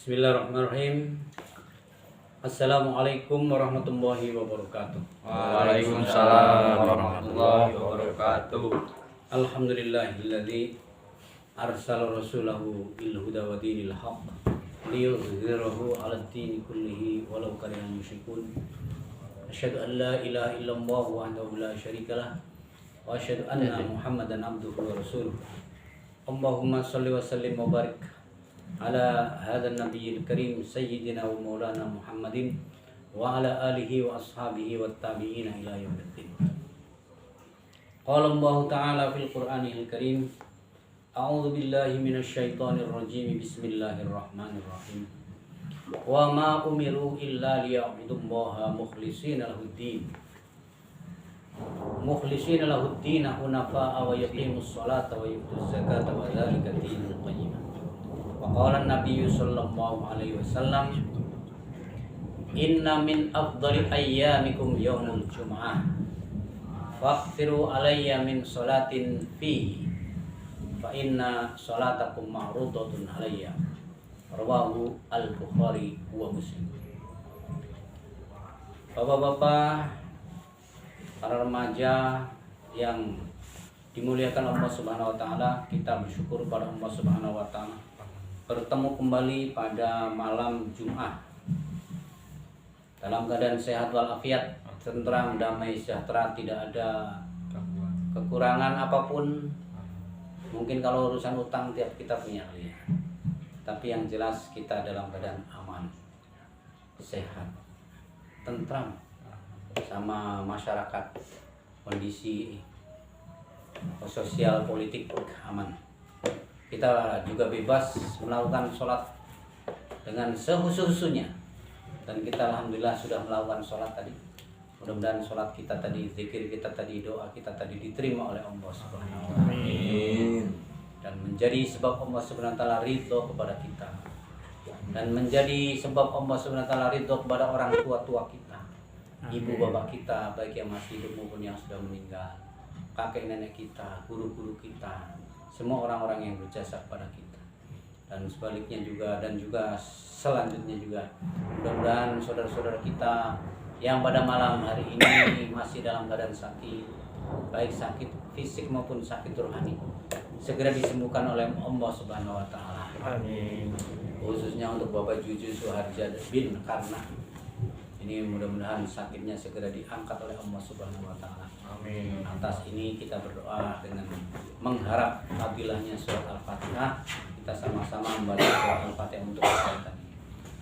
Bismillahirrahmanirrahim. Assalamualaikum warahmatullahi wabarakatuh. Waalaikumsalam warahmatullahi wabarakatuh. Alhamdulillahilladzi arsala rasulahu bil huda wa dinil haqq liyudhhirahu 'alad dini kullihi walau karihal musyrikun. Asyhadu an la ilaha illallah wahdahu la syarikalah wa asyhadu anna Muhammadan abduhu wa rasuluh. Allahumma shalli wa sallim wa barik ala hadzal nabiyil karim sayyidina wa maulana Muhammadin wa ala alihi wa ashabihi wat tabi'ina ila yaumiddin. Qala Allah ta'ala fil Qur'anil Karim, a'udzu billahi minasy syaithanir rajim. Bismillahirrahmanirrahim. Wa ma umiru illa liya'budullaha mukhlishina lahuddin. Mukhlishina lahuddin hunafa'a wa yuqimus sholata wa yutuz zakata wa dzalika dinul qayyim. Waqala Nabi sallallahu alaihi wasallam, inna min afdali ayyamikum yaumul jum'ah faghfiru alayya min sholatin fihi fa inna sholatakum ma'rudatun alayya. Rawahu al-Bukhari wa Muslim. Bapak-bapak, para remaja yang dimuliakan Allah Subhanahu wa taala, kita bersyukur pada Allah Subhanahu wa taala bertemu kembali pada malam Jumat dalam keadaan sehat walafiat, tentram, damai, sejahtera, tidak ada kekurangan apapun. Mungkin kalau urusan utang tiap kita punya ya. Tapi yang jelas kita dalam keadaan aman, sehat, tentram, sama masyarakat, kondisi sosial politik aman. Kita juga bebas melakukan sholat dengan sehusu-husunya. Dan kita alhamdulillah sudah melakukan sholat tadi. Mudah-mudahan sholat kita tadi, zikir kita tadi, doa kita tadi diterima oleh Allah Subhanahu wa taala. Amin. Dan menjadi sebab Allah Subhanahu wa taala ridho kepada kita. Dan menjadi sebab Allah Subhanahu wa taala ridho kepada orang tua-tua kita. Ibu bapak kita, baik yang masih hidup maupun yang sudah meninggal. Kakek nenek kita, guru-guru kita, semua orang-orang yang berjasa kepada kita, dan sebaliknya juga, dan juga selanjutnya juga. Mudah-mudahan saudara-saudara kita yang pada malam hari ini masih dalam keadaan sakit, baik sakit fisik maupun sakit rohani, segera disembuhkan oleh Allah Subhanahu wa taala. Amin. Khususnya untuk Bapak Juju Suharja bin Karna, ini mudah-mudahan sakitnya segera diangkat oleh Allah Subhanahu wa taala. Amin. Atas ini kita berdoa dengan mengharap fadilahnya surat Al-Fatihah. Kita sama-sama membaca surat Al-Fatihah untuk kesehatan.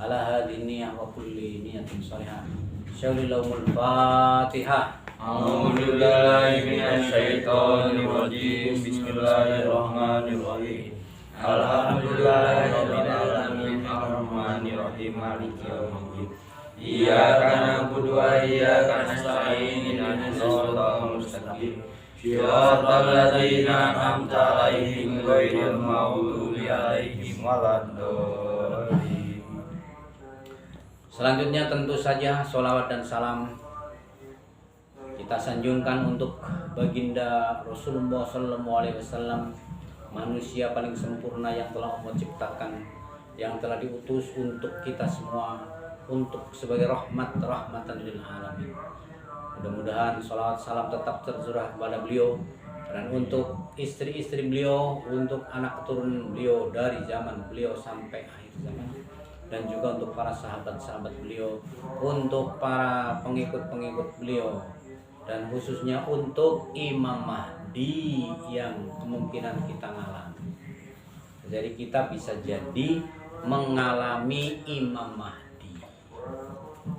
Ala hadini wa kulli niyatin shalihah. Syaulillaumul Fatihah. A'udzu billahi minasy syaithanir rajim. Bismillahirrahmanirrahim. Alhamdulillahirabbil alamin arrahmanir rahim maliki yaumiddin. Iyyaka na'budu wa iyyaka nasta'in ihdinas siratal mustaqim. Shiratal ladzina an'amta 'alaihim ghairil maghdubi 'alaihim waladdallin. Selanjutnya tentu saja sholawat dan salam kita sanjungkan untuk baginda Rasulullah sallallahu alaihi wasallam, manusia paling sempurna yang telah Allah ciptakan, yang telah diutus untuk kita semua, untuk sebagai rahmatan lil alamin. Mudah-mudahan sholawat salam tetap tercurah kepada beliau, dan untuk istri-istri beliau, untuk anak keturunan beliau dari zaman beliau sampai akhir zaman, dan juga untuk para sahabat-sahabat beliau, untuk para pengikut-pengikut beliau, dan khususnya untuk Imam Mahdi yang kemungkinan kita ngalami. Jadi kita bisa jadi mengalami Imam Mahdi.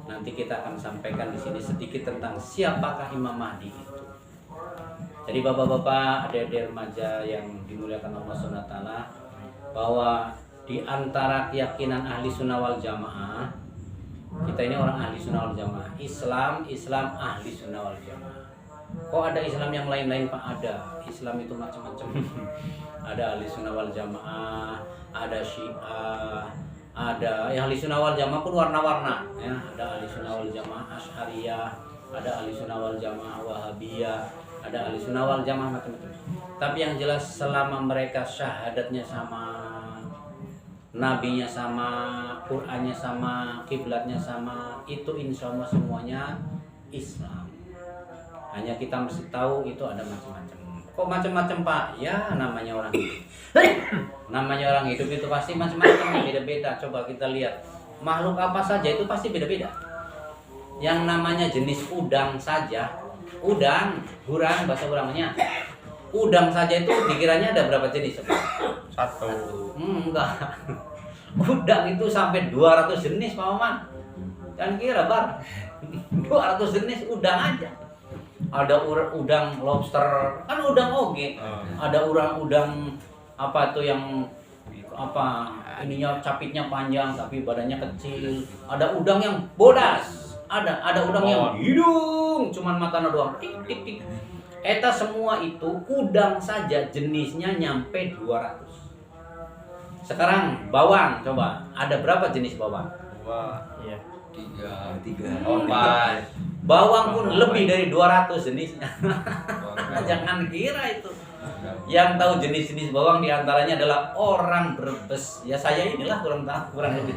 Nanti kita akan sampaikan di sini sedikit tentang siapakah Imam Mahdi itu. Jadi bapak-bapak, adik-adik remaja yang dimuliakan Allah Subhanahu wa taala, bahwa di antara keyakinan ahli sunnah wal jamaah, kita ini orang ahli sunnah wal jamaah. Islam ahli sunnah wal jamaah. Kok ada Islam yang lain-lain Pak? Ada. Islam itu macam-macam. Ada ahli sunnah wal jamaah, ada Syiah, ada ahli sunnah wal jamaah pun warna-warna ya. Ada ahli sunnah wal jamaah Asy'ariyah, ada ahli sunnah wal jamaah Wahabiyah, ada ahli sunnah wal jamaah macam-macam. Tapi yang jelas selama mereka syahadatnya sama, nabinya sama, Qur'annya sama, kiblatnya sama, itu insya Allah semuanya Islam. Hanya kita mesti tahu itu ada macam-macam. Kok macam-macam Pak? Ya namanya orang hidup. Namanya orang hidup itu pasti macam-macam, beda-beda. Coba kita lihat makhluk apa saja itu pasti beda-beda. Yang namanya jenis udang saja, udang, gurang bahasa orangnya. Udang saja itu dikiranya ada berapa jenis? Satu. Enggak. Udang itu sampai 200 jenis Pak Maman. Jangan kira Bar. 200 jenis udang aja. Ada udang lobster, kan udang oge. Ada udang apa tuh yang apa ininya capitnya panjang tapi badannya kecil. Ada udang yang bodas. Ada udang yang hidung cuman matanya doang. Tik tik tik. Eta semua itu udang saja jenisnya nyampe 200. Sekarang bawang coba, ada berapa jenis bawang? Dua. Iya. Tiga. Empat. Bawang pun lebih dari 200 jenisnya. Jangan kira itu. Yang tahu jenis-jenis bawang diantaranya adalah orang Brebes. Ya saya inilah kurang tahu, kurang lebih.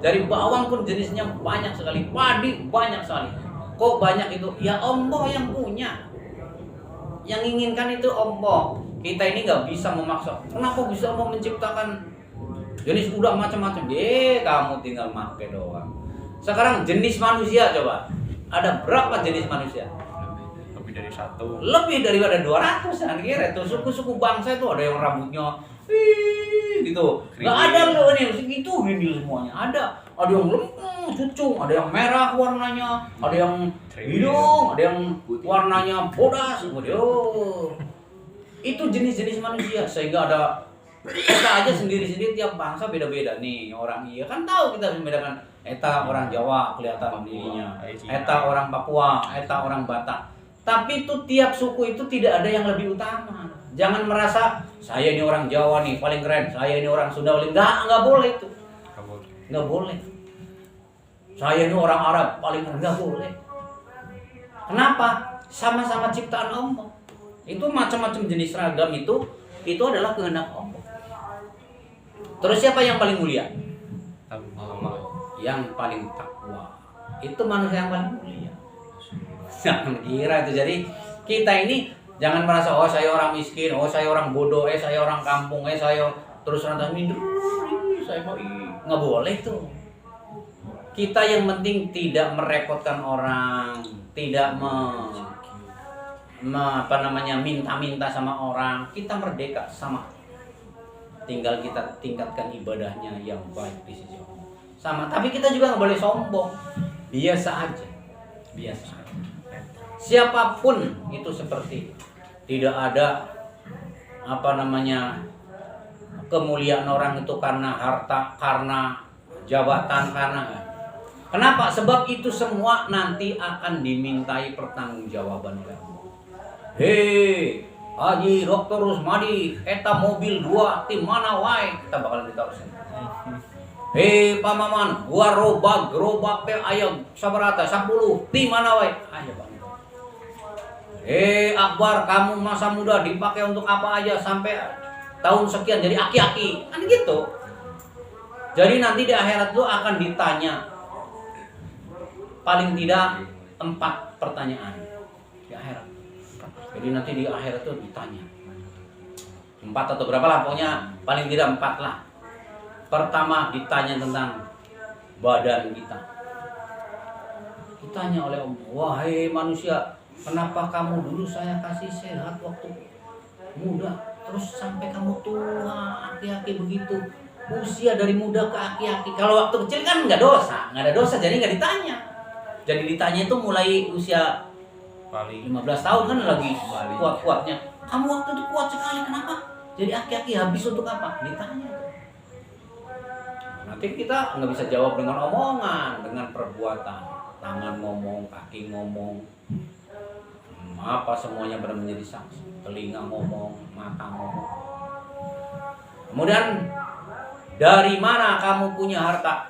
Dari bawang pun jenisnya banyak sekali, padi banyak sekali. Kok banyak itu? Ya Allah yang punya. Yang inginkan itu Allah. Kita ini nggak bisa memaksa. Kenapa bisa Allah menciptakan jenis udang macam-macam? Kamu tinggal makan doang. Sekarang jenis manusia coba. Ada berapa jenis manusia? Lebih dari satu. Lebih daripada 200 kan kira itu suku-suku bangsa itu ada yang rambutnya gitu. Nggak ada loh ini segitu ini semuanya. Ada yang cucung, ada yang merah warnanya, ada yang hidung, ada yang warnanya bodas. Waduh. Itu jenis-jenis manusia sehingga ada kita aja sendiri-sendiri tiap bangsa beda-beda nih orang iya kan tahu kita membedakan eta orang Jawa kelihatan dirinya, eta orang Papua, eta orang Batak. Tapi itu tiap suku itu tidak ada yang lebih utama. Jangan merasa saya ini orang Jawa nih paling keren, saya ini orang Sunda paling nggak boleh itu. Nggak boleh. Saya ini orang Arab paling keren, nggak boleh. Kenapa? Sama-sama ciptaan Allah. Itu macam-macam jenis ragam itu adalah kehendak Allah. Terus siapa yang paling mulia? Yang paling takwa. Itu manusia yang paling mulia. Jangan kira itu. Jadi kita ini jangan merasa oh saya orang miskin, oh saya orang bodoh, saya orang kampung, saya terus rantang minder, saya mau nggak boleh tuh. Kita yang penting tidak merepotkan orang, tidak minta-minta sama orang. Kita merdeka sama. Tinggal kita tingkatkan ibadahnya yang baik di sisi Allah. Sama, tapi kita juga nggak boleh sombong. Biasa aja. Biasa aja. Siapapun itu seperti tidak ada kemuliaan orang itu karena harta, karena jabatan, karena kenapa? Sebab itu semua nanti akan dimintai pertanggungjawaban oleh Allah. Hei, Haji Dr. Rusmadi, eta mobil 2 tim mana wae? Kita bakal ditarusin. Hei Pak Maman, gua gerobak teh aya sabarata 10 tim mana wae? Ayo Pak. Hei Akbar, kamu masa muda dipakai untuk apa aja sampai tahun sekian jadi aki-aki? Kan gitu. Jadi nanti di akhirat itu akan ditanya paling tidak 4 pertanyaan di akhirat. Jadi nanti di akhirat itu ditanya 4 atau berapa lah, pokoknya paling tidak 4 lah. Pertama ditanya tentang badan kita. Ditanya oleh Allah, wahai manusia, kenapa kamu dulu saya kasih sehat waktu muda, terus sampai kamu tua aki-aki begitu? Usia dari muda ke aki-aki. Kalau waktu kecil kan nggak ada dosa, jadi nggak ditanya. Jadi ditanya itu mulai usia paling 15 tahun kan lagi kuat-kuatnya. Kamu waktu itu kuat sekali, kenapa? Jadi aki-aki habis untuk apa? Ditanya. Nanti kita nggak bisa jawab dengan omongan, dengan perbuatan. Tangan ngomong, kaki ngomong, apa semuanya benar menjadi saksi. Telinga ngomong, mata ngomong. Kemudian dari mana kamu punya harta?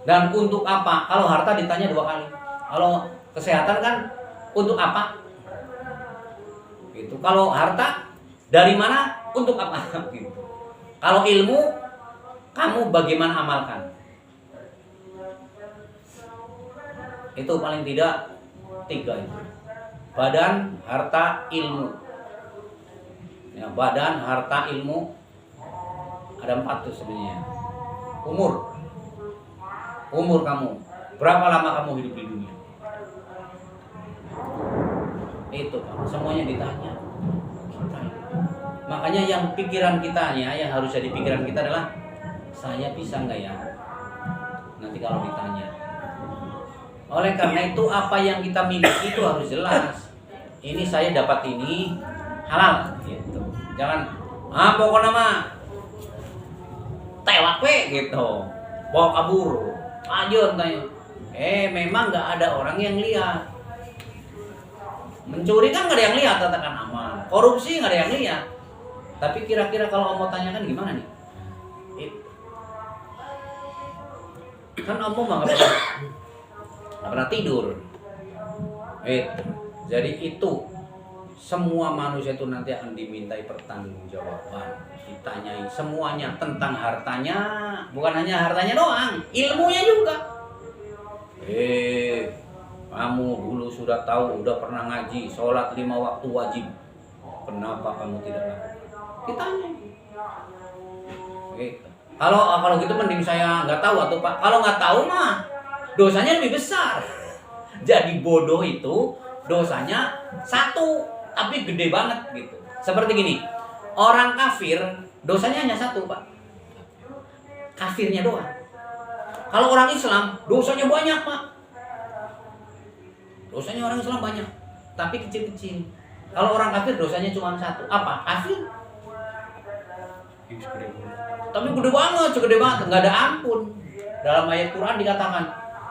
Dan untuk apa? Kalau harta ditanya 2 kali. Kalau kesehatan kan untuk apa? Gitu. Kalau harta dari mana? Untuk apa? Gitu. Kalau ilmu, kamu bagaimana amalkan? Itu paling tidak 3 itu. Badan, harta, ilmu. Ya, badan, harta, ilmu. Ada 4 tuh sebenarnya. Umur kamu. Berapa lama kamu hidup di dunia? Itu Pak, semuanya ditanya. Makanya yang pikiran kitanya, yang harus jadi pikiran kita adalah saya bisa nggak ya? Nanti kalau ditanya. Oleh karena itu apa yang kita miliki itu harus jelas. Ini saya dapat ini halal gitu. Jangan pokoknya mah tewak we gitu. Bawa kabur. Lanjut tanya. Memang nggak ada orang yang lihat. Mencuri kan nggak ada yang lihat, katakan aman. Korupsi nggak ada yang lihat. Tapi kira-kira kalau Om mau tanyakan gimana nih? Kan Om nggak pernah tidur. Jadi itu semua manusia itu nanti akan dimintai pertanggungjawaban, ditanyai semuanya tentang hartanya, bukan hanya hartanya doang, ilmunya juga. Kamu dulu sudah tahu, udah pernah ngaji, sholat 5 waktu wajib. Kenapa kamu tidak lakukan? Ditanya. Kalau gitu mending saya nggak tahu atau Pak. Kalau nggak tahu mah dosanya lebih besar. Jadi bodoh itu dosanya 1, tapi gede banget gitu. Seperti gini, orang kafir dosanya hanya 1 Pak. Kafirnya doang. Kalau orang Islam dosanya banyak Pak. Dosanya orang Islam banyak, tapi kecil-kecil. Kalau orang kafir dosanya cuma 1. Apa? Kafir. Tapi gede banget, nggak ada ampun. Dalam ayat Quran dikatakan,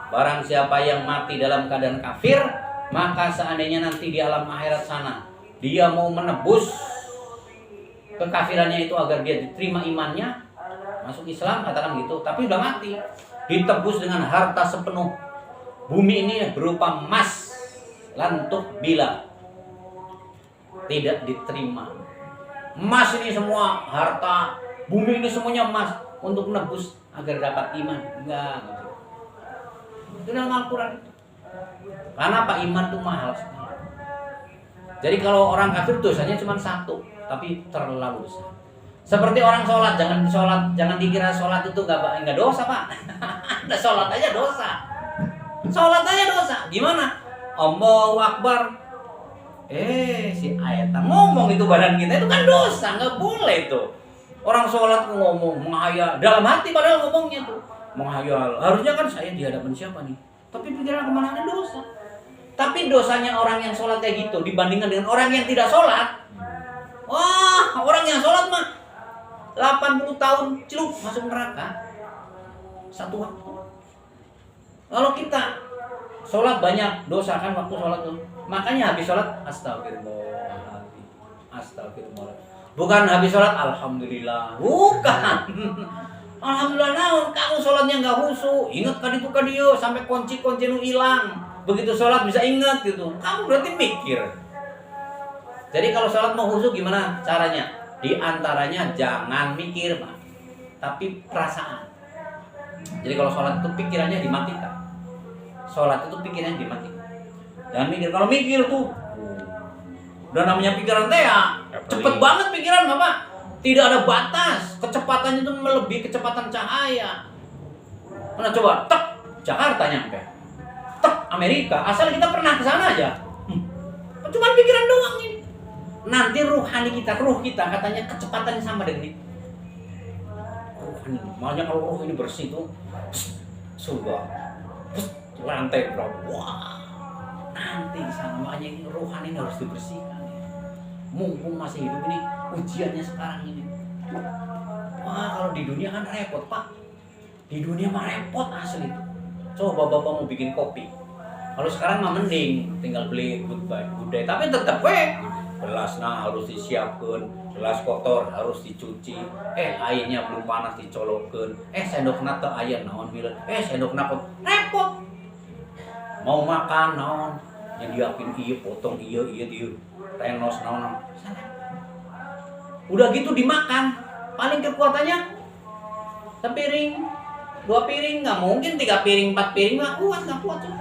barang siapa yang mati dalam keadaan kafir, maka seandainya nanti di alam akhirat sana dia mau menebus kekafirannya itu agar dia diterima imannya, masuk Islam, katakan gitu. Tapi udah mati, ditebus dengan harta sepenuh bumi ini berupa emas, lantuk bila tidak diterima. Emas ini semua, harta bumi ini semuanya emas untuk menebus agar dapat iman. Enggak. Itu dalam Al-Quran. Karena apa? Iman itu mahal sekali. Jadi kalau orang kafir dosanya cuma 1, tapi terlalu besar. Seperti orang sholat, jangan dikira sholat itu nggak dosa Pak. Ada sholat aja dosa. Sholat aja dosa. Gimana? Allahu Akbar. Si ayat ngomong itu badan kita itu kan dosa, nggak boleh itu. Orang sholat ngomong menghayal dalam hati padahal ngomongnya tuh menghayal. Harusnya kan saya di hadapan siapa nih? Tapi pikiran kemana, ada dosa. Tapi dosanya orang yang sholat kayak gitu dibandingkan dengan orang yang tidak sholat. Wah, orang yang sholat mah 80 tahun celup masuk neraka 1 waktu. Kalau kita sholat banyak dosa kan waktu sholat tuh. Makanya habis sholat astagfirullah. Bukan habis sholat alhamdulillah. Bukan. Alhamdulillah naon kamu sholatnya nggak khusyuk. Ingat kaditu kadieu sampai kunci nu hilang. Begitu sholat bisa ingat gitu. Kamu berarti mikir. Jadi kalau sholat mau khusyuk gimana caranya? Di antaranya jangan mikir, Pak. Tapi perasaan. Jadi kalau sholat itu pikirannya dimatikan. Sholat itu pikirannya dimatikan. Jangan mikir. Kalau mikir tuh udah namanya pikiran teh ya cepet banget pikiran Bapak. Tidak ada batas. Kecepatannya itu melebihi kecepatan cahaya. Mana coba tek Jakarta nyampe. Tek Amerika. Asal kita pernah ke sana aja. Cuman pikiran doang ini. Nanti ruh kita katanya kecepatannya sama dengan itu. Rohani. Makanya kalau roh ini bersih tuh surga. Lantai berapa? Wah. Nanti di sana makanya ini rohani harus dibersihkan. Mumpung masih hidup ini ujiannya sekarang ini. Wah, kalau di dunia kan repot, Pak. Di dunia mah repot asli itu. Coba Bapak mau bikin kopi. Kalau sekarang mah mending tinggal beli goodbye. Tapi tetap gelasnya harus disiapkan, gelas kotor harus dicuci. Airnya belum panas dicolokkan. Sendokna teu aya naon bileun. Sendokna repot. Mau makan naon yang diapin iya potong iya tenos naon. Udah gitu dimakan paling kekuatannya sepiring, 2 piring, nggak mungkin 3 piring, 4 piring, nggak kuat tuh.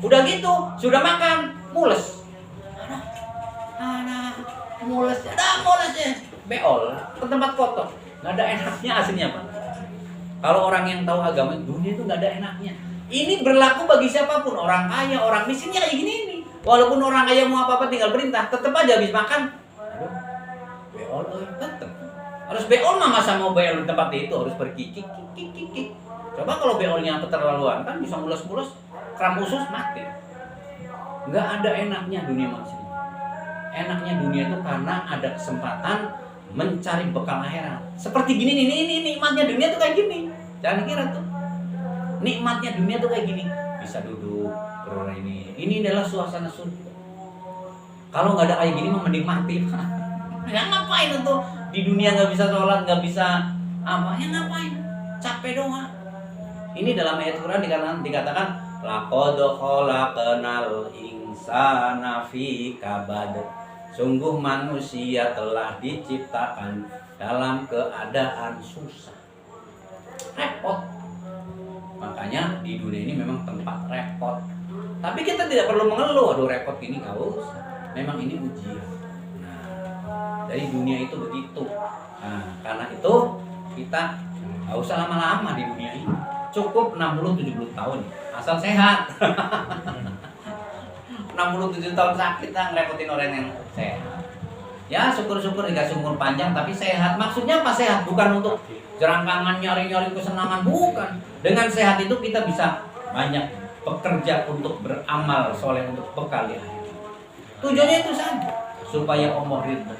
Udah gitu, sudah makan, mules. Mules ya, beol ke tempat kotor, nggak ada enaknya aslinya Pak. Kalau orang yang tahu agama, dunia itu nggak ada enaknya. Ini berlaku bagi siapapun, orang kaya, orang miskin ya kayak gini nih. Walaupun orang kaya mau apa-apa tinggal perintah, tetap aja habis makan. Aduh, beol tetap. Harus beol mah masa mau beol di tempat itu harus berkikik. Coba kalau beolnya keterlaluan kan bisa mules-mules, kram usus mati. Nggak ada enaknya dunia manusia. Enaknya dunia itu karena ada kesempatan mencari bekal akhirat. Seperti gini nih, ini nikmatnya dunia tuh kayak gini. Jangan kira tuh. Nikmatnya dunia tuh kayak gini. Bisa duduk, berorang ini. Ini adalah suasana surga. Kalau nggak ada kayak gini mah mending mati. Ya ngapain tuh di dunia nggak bisa sholat, nggak bisa apa? Ya ngapain? Capek doang. Ini dalam ayat Quran dikatakan laqad khalaqnal insana fi kabad. Sungguh manusia telah diciptakan dalam keadaan susah, repot. Makanya di dunia ini memang tempat repot. Tapi kita tidak perlu mengeluh, aduh repot gini, nggak usah. Memang ini ujian. Nah, dari dunia itu begitu. Nah, karena itu kita nggak usah lama-lama di dunia ini. Cukup 60-70 tahun, asal sehat. 67 tahun sakit lah ngerepotin orang yang sehat. Ya syukur-syukur dikasih umur panjang tapi sehat. Maksudnya apa sehat? Bukan untuk jerangkangan nyari-nyari kesenangan, bukan. Dengan sehat itu kita bisa banyak bekerja untuk beramal soleh untuk bekal di akhirat. Tujuannya itu saja, supaya Allah ridho.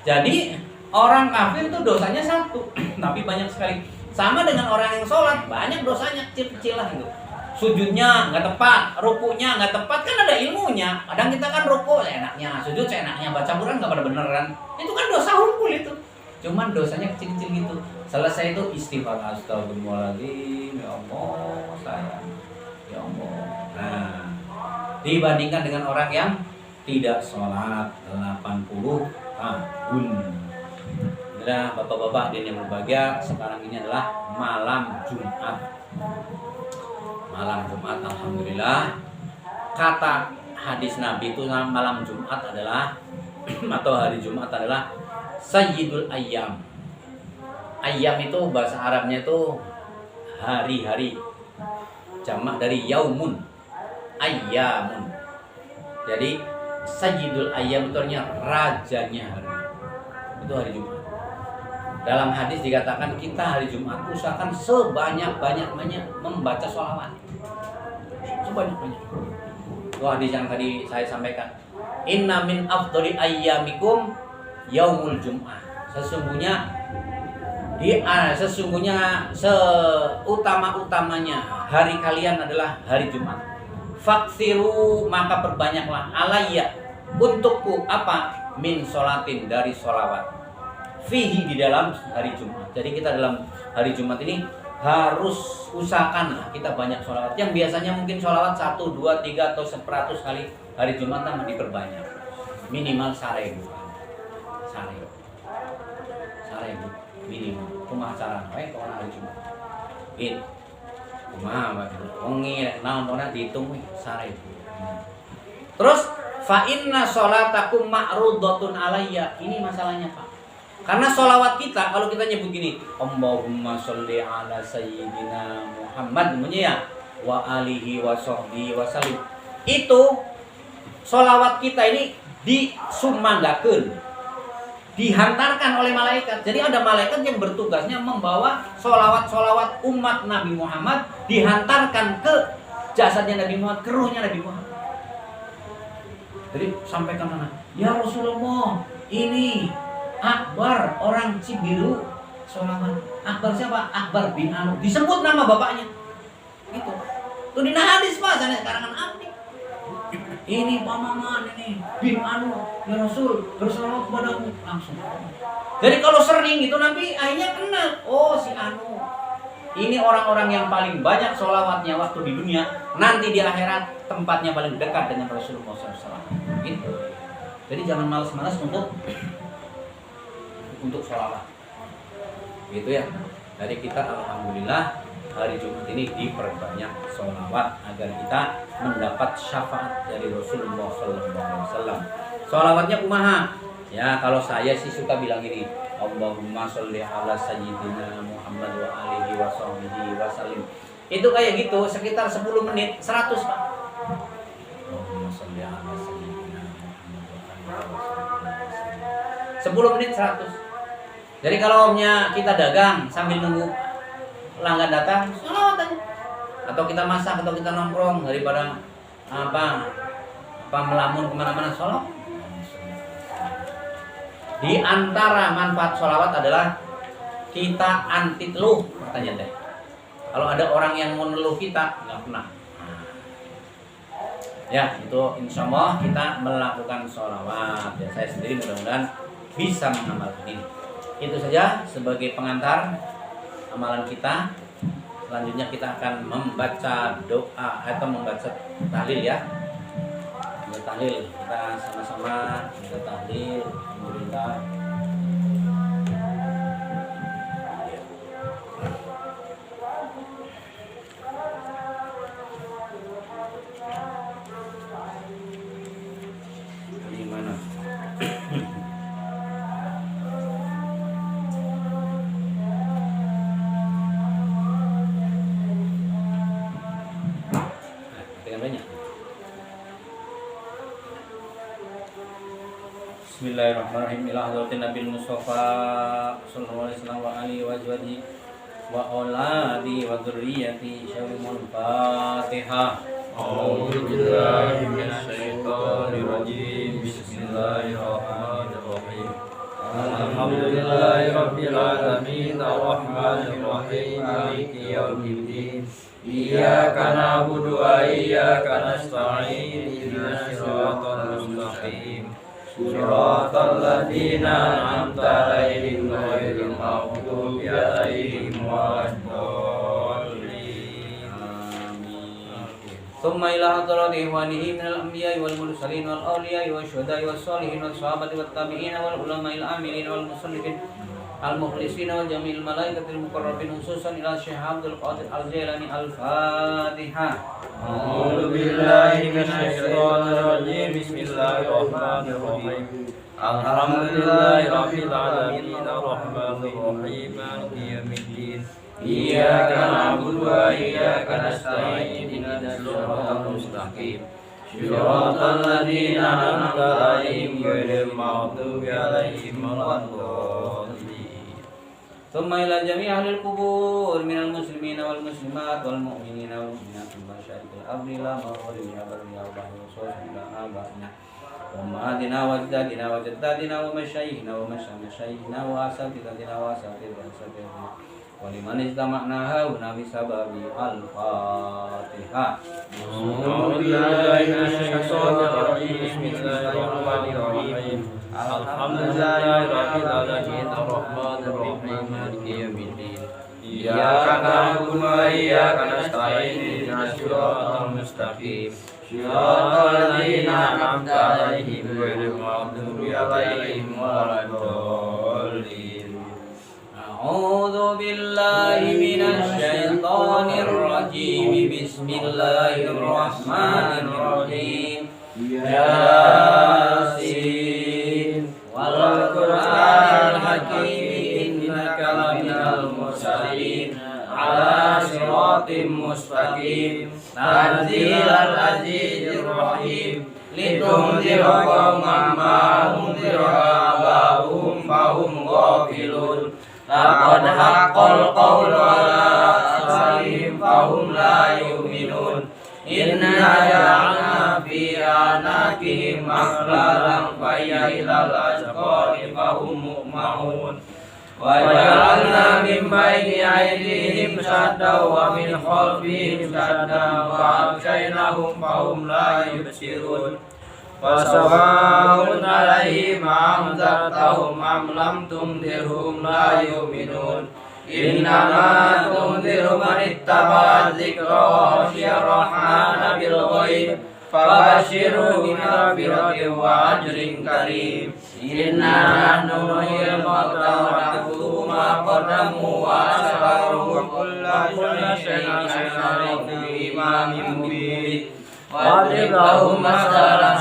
Jadi orang kafir itu dosanya satu, tapi banyak sekali. Sama dengan orang yang sholat, banyak dosanya kecil-kecil lah gitu. Sujudnya nggak tepat, rukunya nggak tepat, kan ada ilmunya. Kadang kita kan ruku seenaknya, sujud seenaknya, baca Quran nggak pada beneran. Itu kan dosa hukum itu. Cuman dosanya kecil-kecil gitu. Selesai itu istighfar, astagfirullahaladzim, ya Allah sayang, ya Allah. Nah, dibandingkan dengan orang yang tidak sholat 80 tahun. Inilah bapak-bapak dan yang berbahagia, sekarang ini adalah malam Jumat. Malam Jumat, alhamdulillah. Kata hadis Nabi itu malam Jumat adalah atau hari Jumat adalah Sayyidul Ayyam. Ayyam itu bahasa Arabnya itu hari-hari. Jamak dari yaumun, ayyamun. Jadi Sayyidul Ayyam itu artinya rajanya hari. Itu hari Jumat. Dalam hadis dikatakan kita hari Jumat usahakan sebanyak-banyaknya membaca sholawat. Sebanyak-banyak. Itu hadis yang tadi saya sampaikan. Inna min afdhali ayyamikum yaumul jum'ah. Sesungguhnya seutama-utamanya hari kalian adalah hari Jumat. Faksiru, maka perbanyaklah alayya untukku apa? Min sholatin, dari sholawat. Fihi, di dalam hari Jumat. Jadi kita dalam hari Jumat ini harus usahakan kita banyak sholawat. Yang biasanya mungkin sholawat 1, 2, 3 atau 100 kali, hari Jumat kan diperbanyak. Minimal 1000. 1000 minimal. Kumaha cara we kalau hari Jumat. Kumaha wengi naon ora dihitung we 1000. Terus fa inna sholatakum ma'rudatun alayya. Ini masalahnya, Pak. Karena sholawat kita, kalau kita nyebut gini, Allahumma sholli ala sayyidina Muhammad, namanya ya, wa alihi wa sahbihi wa salim. Itu sholawat kita ini disumanggakeun, dihantarkan oleh malaikat. Jadi ada malaikat yang bertugasnya membawa sholawat-sholawat umat Nabi Muhammad, dihantarkan ke jasadnya Nabi Muhammad, ke ruhnya Nabi Muhammad. Jadi sampaikan mana? Ya Rasulullah, ini Akbar orang Cibiru sholawat. Akbar siapa? Akbar bin Anu. Disebut nama bapaknya. Gitu. Itu di hadis Pak, sana karangan Abdi. Ini Maman ini bin Anu, ya Rasul bersolawat kepadamu langsung. Jadi kalau sering gitu nanti akhirnya kenal. Oh si Anu. Ini orang-orang yang paling banyak sholawatnya waktu di dunia. Nanti di akhirat tempatnya paling dekat dengan Rasulullah SAW. Gitu. Jadi jangan malas-malas untuk sholawat. gitu ya. Jadi kita alhamdulillah hari Jumat ini diperbanyak sholawat agar kita mendapat syafaat dari Rasulullah SAW. Sholawatnya kumaha? Ya kalau saya sih suka bilang ini, Allahumma sholli ala sayyidina Muhammad wa alihi wa sahbihi wa sallim. Itu kayak gitu sekitar 10 menit 100 Pak. Allahumma sholli ala sayyidina Muhammad wa alihi wa sahbihi. 10 menit 100. Jadi kalau kita dagang sambil nunggu pelanggan datang, sholawat aja. Atau kita masak atau kita nongkrong daripada apa melamun kemana-mana, sholawat. Di antara manfaat sholawat adalah kita anti teluh, katanya deh. Kalau ada orang yang mau neluh kita, nggak pernah. Ya, itu insya Allah kita melakukan sholawat. Ya, saya sendiri mudah-mudahan bisa mengamalkan ini. Itu saja sebagai pengantar amalan kita. Selanjutnya kita akan membaca doa atau membaca tahlil ya. Tahlil, kita sama-sama kita tahlil. Alhamdulillah. Di mana? Banyak. Bismillahirrahmanirrahim. Ila hadratin Nabil Mustafa sallallahu alaihi wasallam wa alihi wa sahbihi wa auladi wa dzurriyyati syawimul Fatihah. A'udzu billahi minasyaitonir rajim. Bismillahirrahmanirrahim. Alhamdulillahi rabbil alamin arrahmanir rahim maliki yaumiddin. Iyyaka na'budu wa iyyaka nasta'in ihdinas siratal mustaqim siratal ladzina an'amta 'alaihim ghairil maghdubi 'alaihim waladdallin. Amin. Tsumma ila hadrati ikhwanihi minal anbiya'i wal mursalin wal awliya'i wasyuhada'i was sholihin was sahabati wat tabi'in wal ulama'il amilin wal musannifin al-mukhlisin wa jami'il malaikatil muqarrabin khususan ila Syekh Abdul Qadir Al-Jailani. Al-Fatihah. A'udzu billahi minasyaitonir rajim. Bismillahirrahmanirrahim. Alhamdulillahi rabbil alamin arrahmanir rahim maliki yaumiddin. Iyyaka na'budu wa iyyaka nasta'in ihdinas siratal mustaqim siratal ladzina an'amta 'alaihim ghairil maghdubi 'alaihim waladdallin. ثم إلى جميع أهل القبور من المسلمين والمسلمات والمؤمنين والمؤمنات من مشارق الأرض إلى مغاربها برها وبحرها وصوصها إلى آبائنا وأمهاتنا وأجدادنا وجداتنا ومشايخنا ومشايخنا وأساتذتنا وأساتذتنا ولمن اجتمعنا هنا بسبب الفاتحة. أعوذ بالله من الشيطان الرجيم. بسم الله الرحمن الرحيم. Alhamdulillahi rabbil alamin arrahmanir rahim maliki yaumiddin. Iyyaka na'budu wa iyyaka nasta'in ihdinas siratal mustaqim siratal ladzina an'amta 'alaihim ghairil maghdubi 'alaihim waladdallin. A'udzu billahi minasy syaithanir rajim. Bismillahirrahmanirrahim. Yasin wal Qur'anil hakim innaka laminal mursalin ala siratim mustaqim tanzilal azizir rahim litunzira qauman ma unzira abahum fahum ghafilun laqad haqqal qawlu ala aktharihim fahum la yu'minun inna ja'alna fi anakihim aghlalan fahiyya ilal azqani fahum muqmahun wa ja'alna min bayni aydihim saddan wa min khalfihim saddan wa aghshaynahum fahum la yubsirun wa sawa'un 'alaihim anzartahum am lam tunzirhum la yu'minun innama tunziru man ittaba'a dzikra wa khashiya rahmana bil ghaib fabashshirhu bi maghfiratin wa ajrin karim. Inna nahnu nuhyil mauta wa naktubu ma قدموا وأسراروا كل شيء أحصاه في إمام مبين واضرب لهم مثلا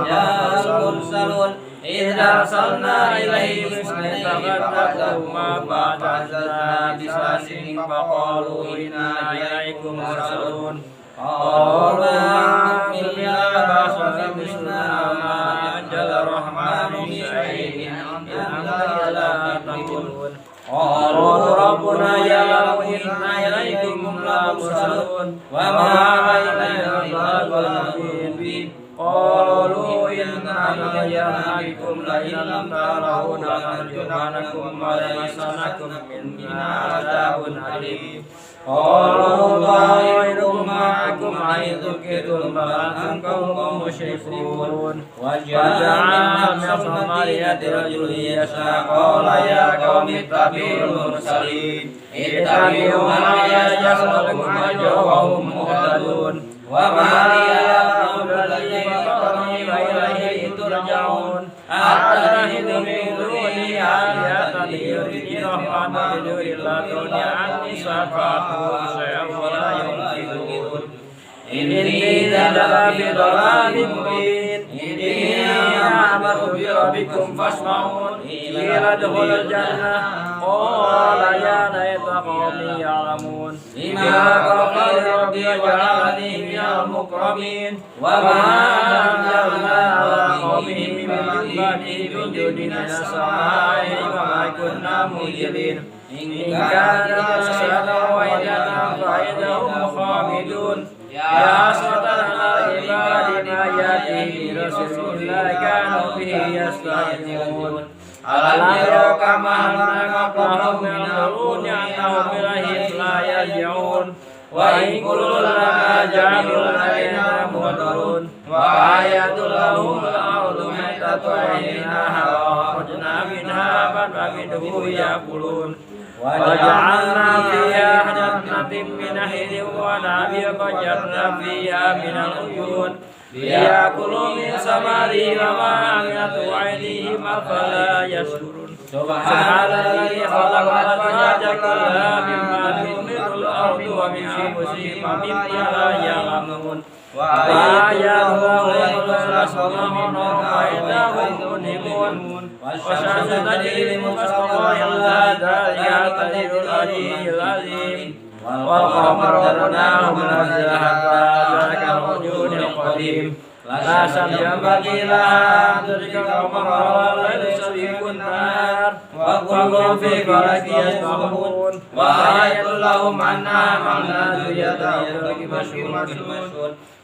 جاء المرسلون إذ أرسلنا إليهم اثنين فكذبوهما فعززنا بثالث فقالوا إنا إليكم مرسلون قالوا ما نؤمن إلا بشرا مثلنا وما أنزل الرحمن من شيء إن أنتم إلا تقولون قالوا ربنا يعلم إنا إليكم لمرسلون وما علينا إلا البلاغ المبين قالوا إنا لنجعلكم لئن لم تروا لنرجمنكم وليمسنكم منا عذاب أليم قالوا طائركم معكم أن ذكرتم بل أنتم قوم مشركون وجاء من الصومالية رجل يسعى قال يا قوم اتبعوا المرسلين اتبعوا ما يجعلكم أجرا وهم مهتدون وما لي أعبد الذي فطرني وإليه ترجعون أتخذ من دونه آلهة ليردني الرحمن بدون لا تغني عني شفاعتهم شيئا ولا ينقذون إني نزل في ضلال مبين إني آمنت بربكم فاسمعون قيل ادخل الجنة قال يا ليت قومي يعلمون بما غفر ربي وجعلني من المكرمين وما أنزلنا على قومه من بعده من جند من السماء وما كنا منزلين إن كان مسجدا وإذا فإذهم خامدون يا حسرة على عباد ما يأتيهم رسول لا كانوا به يستهزئون ألم يروا كما أهلكنا قبلهم من القرون أنهم إليهم لا يرجعون وإن كل لما جعلوا لدينا مهتدون وآية لهم الأرض ميتة أحييناها وأخرجنا منها فمنه يأكلون وجعلنا فيها جنة من نخيل ونعم وفجرنا فيها من العيون ليأكلوا من ثمره وما عملت أيديهم أفلا يشكرون سبحان الذي خلق الأزواج كلها مما تنبت الأرض ومن أنفسهم ومما لا يعلمون وآيات لهم الأسماء فإذا هم منهمون والشمس تجري لمستقر لها ذلك القدير العلي العظيم والقمر قدرناه منزل حتى ذاك الرجل القديم لا شمس ينبغي لها أن تدرك القمر والليل سبيق النهار وكل في فلك يسبحون وآية لهم أنا حملنا ذرية إليك مشهور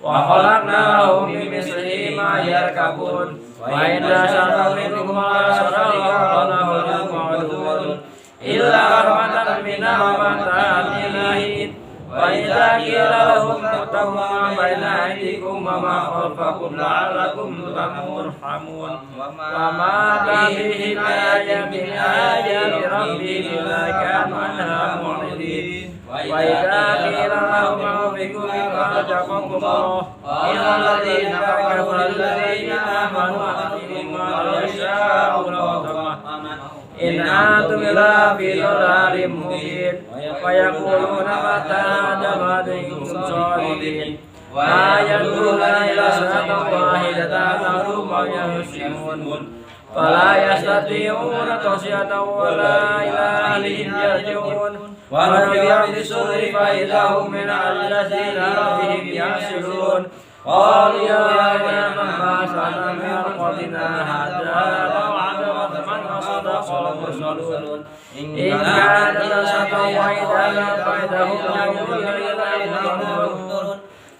وخلقناهم من مثله ما يركبون وإن شرط منهم لشرر لهم عدو إلا رحمة منا ومتاعا إلى حين وإذا قيل لهم اتقوا ما بين أيديكم وما خلفكم لعلكم ترحمون وما تأتيهم آية من آيات ربهم إلا كانوا عنها معرضين وإذا قيل لهم أنفقوا مما رزقكم الله قال الذين كفروا للذين آمنوا أنفقوا ما يشاءون إن أنتم إلا في ضلال مبين ويقولون متى هذا بعد إن كنتم صادقين ما يدعون إلى سنة واحدة أنهم يهزمون فلا يستطيعون توصية ولا إلى أهلهم يرجعون ونفخ في الصور فإذا هم من الذين ربهم ينسلون قالوا يا من بعثنا من مرقدنا هذا وعد من وصدق المرسلون إن كان لشقا وإذا فإذا هم يقولون إلى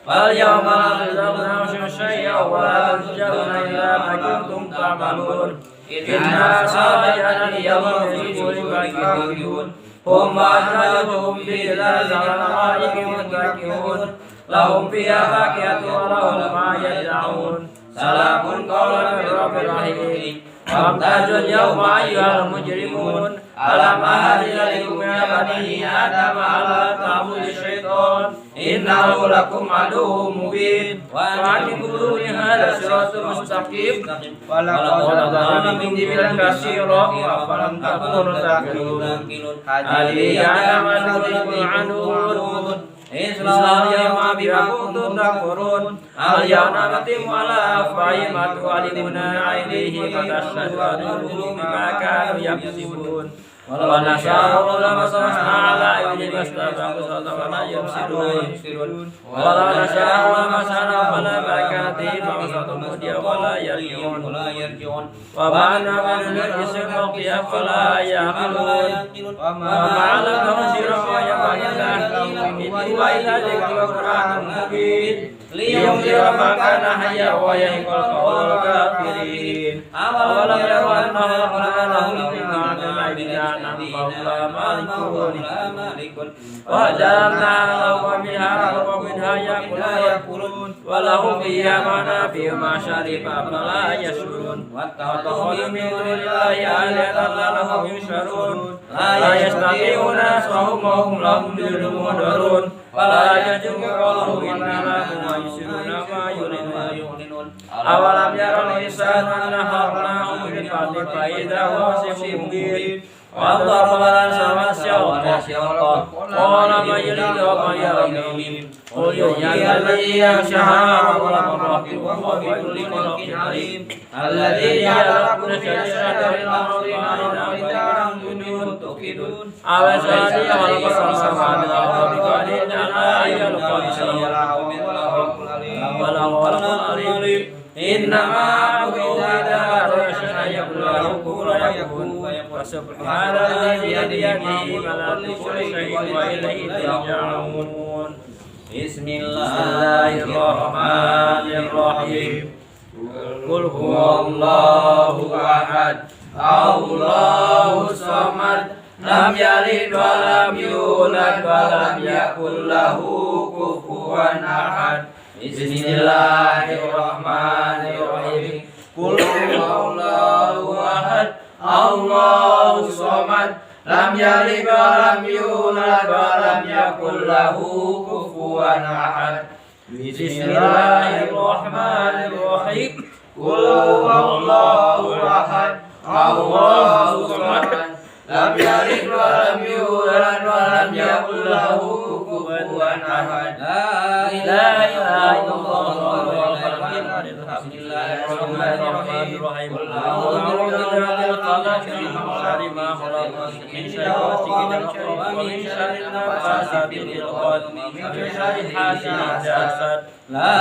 فاليوم نجزون شيئا ولا تجزون إلا ما كنتم تعملون إنا سابقنا اليوم في فاكهون هم وأزواجهم في ظلال الغائب متكئون لهم فيها فاكهة ولهم ما يدعون سلام قولا من رب رحيم وامتازوا اليوم أيها المجرمون ألم أعهد إليكم يا بني آدم ألا تعبدوا الشيطان إنه لكم عدو مبين وأن اعبدوا هذا صراط مستقيم ولقد ضل منكم جبلا كثيرا أفلم تكونوا تعقلون هذه علامة عنون Islam yang bima kuntum takfurun al-yawma nakhtimu ala afwahihim wa tu'allimuna aydihim wa tashhadu arjuluhum bima kanu yaksibun wa nasa'u lamasna ala aydihim wastabaqu wa la yubsirun wa la nasa'u lamasna ala bakatihim wa wasatuhum wa la yarji'un wa ma'ana min al-ism qiyam wa la yaqilun wa ma'alam tafsira wa yaqilun wa ila dzikri Qur'anul mubin liyunzira man kana hayya wa yahqal qawla kafirin awalam yaru annahu khalaqalahum min ma'adin malikun wa jalna lahu minha yakulun wa lahu fiha manafi'u ma syariba fala yashurun wa takhulu min dunillahi alihatan lahum yusharun la yastati'una sawmahum lahum yudun wala yajumu qawluhu innama huwa yusiruna ma yulinun awalam yaral insanu anna khalaqnahu min nutfatin fa idza huwa khasimun mubin wa daraba lana syaitan qala ma yuridu wa ma yuridu qul ya alladhi yasha'a wa la marraqi wa huwa bi kulli khalqin alim alladhi ya'lamu shajaratal ardi ma ya'lamu tuqidun awasadi wa samawati wal ardi qadina ayal qadim innama awida rasyana yaqulu yakun wa subhanalladzi biyadihi malaku kulli shay'in wa ilayhi turja'un bismillahirrahmanirrahim qul huwallahu ahad Allahus samad lam yalid wa lam yulad wa lam yakul lahu kufuwan ahad Bismillahirrahmanirrahim qul huwallahu ahad Allahus samad lam yalid wa lam yulad wa lam yakul lahu kufuwan ahad Bismillahirrahmanirrahim qul huwallahu ahad Allahus samad lam yalid wa lam yulad wa lam yakul lahu kufuwan ahad La ilaha illallah Bismillahirrahmanirrahim A'udzu birabbil falaq min syarri ma khalaq min syaitanir rajim wa min syarri nafasati fil 'uqad min syarri hasidin idza hasad La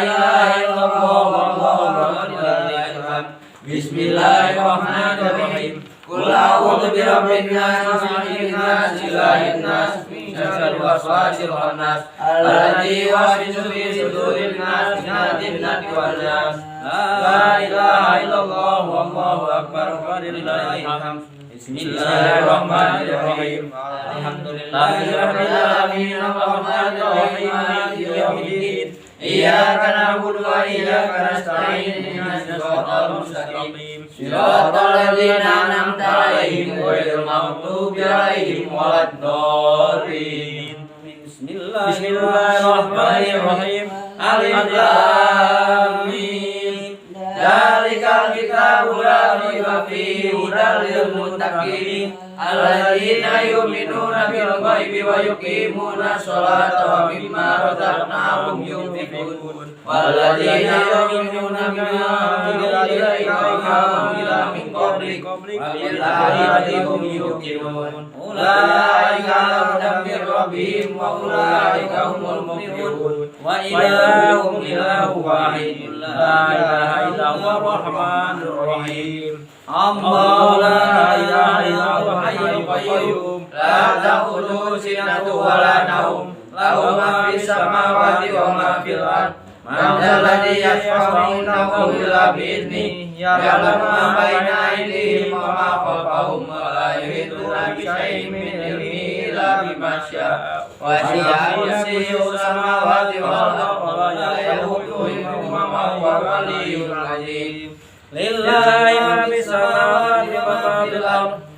ilaha illallah wallahu akbar Bismillahirrahmanirrahim Qul a'udzu birabbin nas malikin nas ilahin nas min syarril waswasil khannas alladzi yuwaswisu fi sudurin nas min al-jinnati wan nas La ilaha illallah wallahu akbar walillahil hamd Bismillahirrahmanirrahim Alhamdulillahirabbil alamin arrahmanir rahim maliki yaumiddin Iyyaka na'budu wa iyyaka nasta'in ihdinas siratal mustaqim siratal ladzina an'amta 'alaihim ghairil maghdubi 'alaihim waladdallin Bismillahirrahmanirrahim Alif Lam Mim Dzalikal kitabu la raiba fihi hudal lil muttaqin alladzina yu'minuna bil ghaibi wa yuqimuna sholata wa mimma razaqnahum yunfiqun walladzina yu'minuna bima unzila ilaika wa unzila min qablik wa bil akhirati hum yuqinun ulaika ala hudan min rabbihim wa ulaika humul muflihun wa ilahukum ilahu wahid la ilaha illa huwa ar-rahmanur rahim Allah la ilaha illa huwa hayyul qayyum la ta'khudhuhu sinatun wa la nawm lahu ma fis samawati wa ma fil ardh man dhal ladzi yashfa'u indahu illa bi'idhnihi ya'lamu ma baina aydihim wa ma khalfahum wa la yuhituna bi shay'in min ilmihi illa bima syaa wasi'a kursiyuhu samawati wal ardh wa la yahuduhu hifdhuhuma wa huwa al-'aliyyul 'azim lillahi ma fis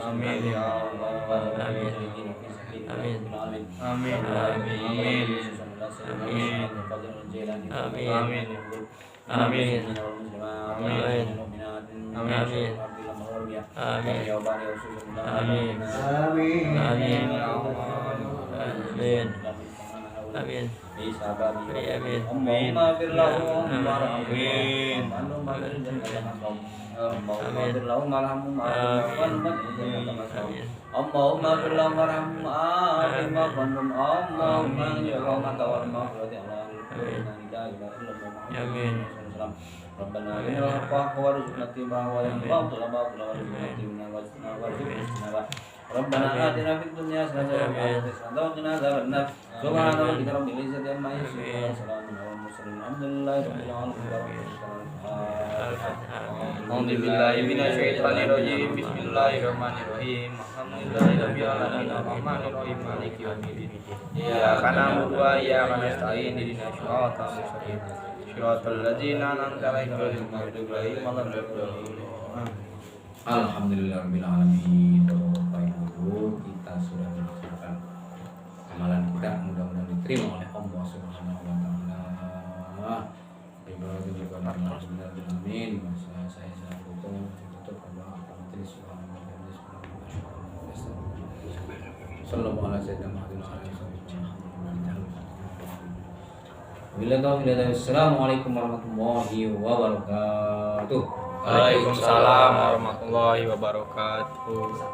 Amin ya Allah. Amin. Amin. Amin. Amin. Amin. Amin. Amin. Amin. Amin. Amin. Amin. Amin. Amin. Amin. Allahumma fir lahum Amin. Allahumma fir lahum warhamhum Amin. Allahumma fir lahum warhamhum Allahumma ja'alhum tawal maghfirati Amin. Rabbana innal haqqa warzuqna tibaa wa al-batila warzuqna tinaba Rabbana atina fid dunya hasanatan wa fil akhirati hasanatan wa qina adzabannar subhana rabbika rabbil izzati amma yasifun wa salamun alal mursalin alhamdulillahi rabbil alamin Alhamdulillahi minasyaitonirrajim. Bismillahirrahmanirrahim. Alhamdulillahi rabbil alamin arrahmanir rahim maliki yaumiddin. Iyyaka na'budu wa iyyaka nasta'in ihdinas siratal mustaqim. Shiratal ladzina an'amta 'alaihim ghairil maghdubi 'alaihim waladdallin. Alhamdulillahirabbil alamin. Bapak Ibu, kita sudah melaksanakan amalan kita, mudah-mudahan diterima oleh Allah Subhanahu wa taala. Amin. Masa saya tutup berdoa majelis sallallahu alaihi wasallam. Assalamualaikum warahmatullahi wabarakatuh. Waalaikumsalam warahmatullahi wabarakatuh.